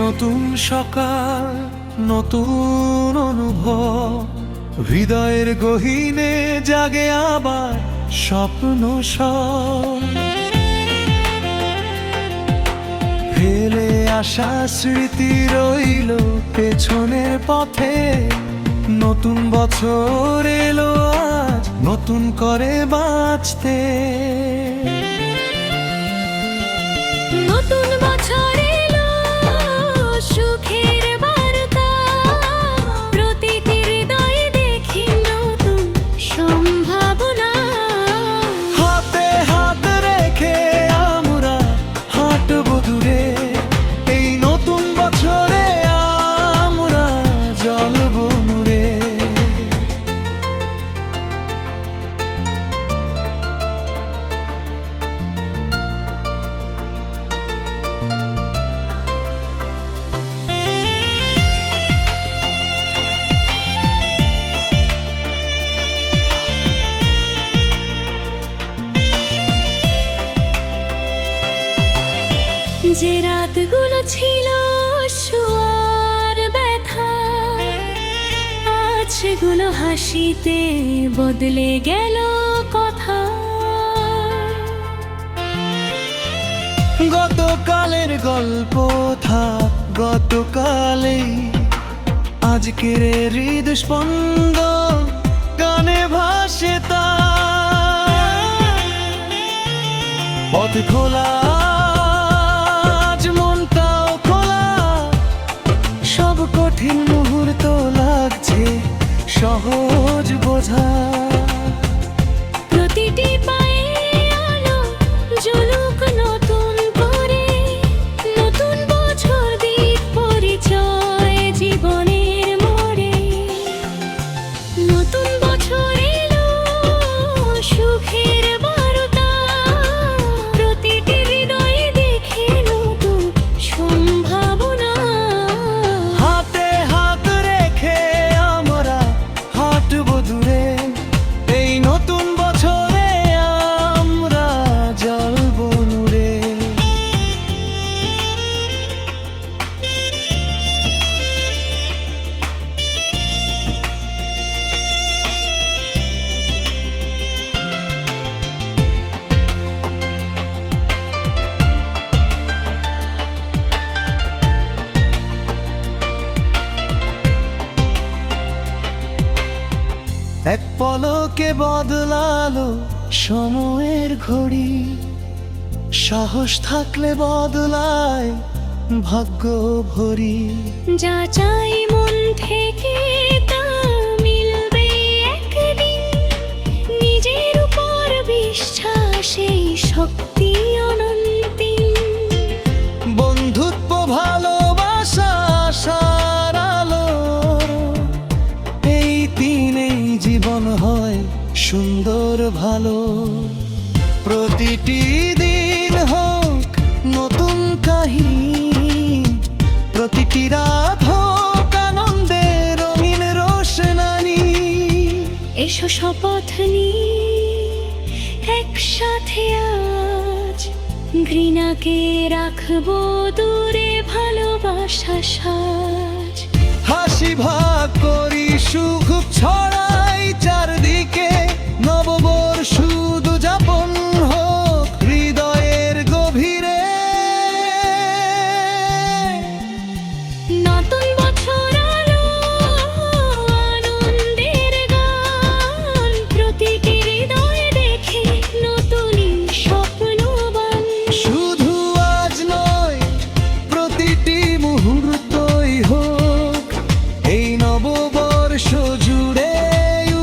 নতুন সকাল, নতুন অনুভব, হৃদয়ের গহীনে জাগে আবার স্বপ্ন সব। ফেলে আসা স্মৃতি রইল পেছনের পথে, নতুন বছর এলো আজ নতুন করে বাঁচতে। নতুন বছর এলো সুখের বার্তা, প্রতিটি হৃদয়ে দেখি নতুন সম্ভাবনা। হাতে হাত রেখে আমরা হাঁটবো দূরে, এই নতুন বছরে আমরা জ্বলবো নূরে। যে রাতগুলো ছিল শোয়ার ব্যথা, আজ সেগুলো হাসিতে বদলে গেল কথা। গতকালের গল্প থাক গতকালেই, আজকের হৃদস্পন্দন গানে ভাসে তা। পথ খোলা আজ মনটাও খোলা, সব কঠিন মুহূর্ত লাগছে সহজ বোঝা। প্রতিটি পায়ে আলো জ্বলুক নতুন করে, নতুন বছর দিক পরিচয় জীবনের মোড়ে। নতুন বছর এলো সুখের বার্তা, প্রতিটি হৃদয়ে দেখি নতুন সম্ভাবনা। হাতে হাত রেখে আমরা হাঁটবো দূরে, এই নতুন বছরে আমরা জ্বলবো নূরে। এক পলকে বদলালো সময়ের ঘড়ি, সাহস থাকলে বদলায় ভাগ্য ভরি। যা চাই মন থেকে তা মিলবে একদিন, নিজের উপর বিশ্বাস এই শক্তি অনন্তিম। বন্ধুত্ব ভালোবাসা আশার আলো, এই তিনেই জীবন হয় সুন্দর ভালো। প্রতিটি দিন হোক নতুন কাহিনী, প্রতিটি রাত হোক আনন্দের রঙিন রোশনানি। এসো শপথ নিই একসাথে আজ, ঘৃণাকে রাখবো দূরে, ভালোবাসা সাজ। হাসি ভাগ করি সুখ ছড়াই চারদিকে, নববর্ষ শুধু যাপন হোক হৃদয়ের গভীরে। নতুন বছর আলো আনন্দের গান, প্রতিটি হৃদয়ে দেখি নতুন স্বপ্নবান। শুধু আজ নয় প্রতিটি মুহূর্তই হোক এই নববর্ষ জুড়ে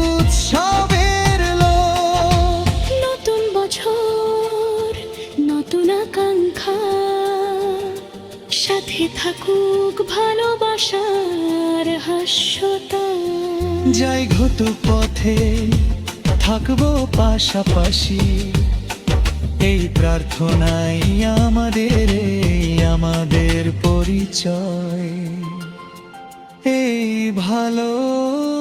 উৎসবের লোক। নতুন বছর নতুন আকাঙ্ক্ষা, সাথে থাকুক ভালোবাসার হাস্যতা। যাই ঘটুক পথে থাকবো পাশাপাশি, এই প্রার্থনাই আমাদের পরিচয়। এই ভালোবাসি।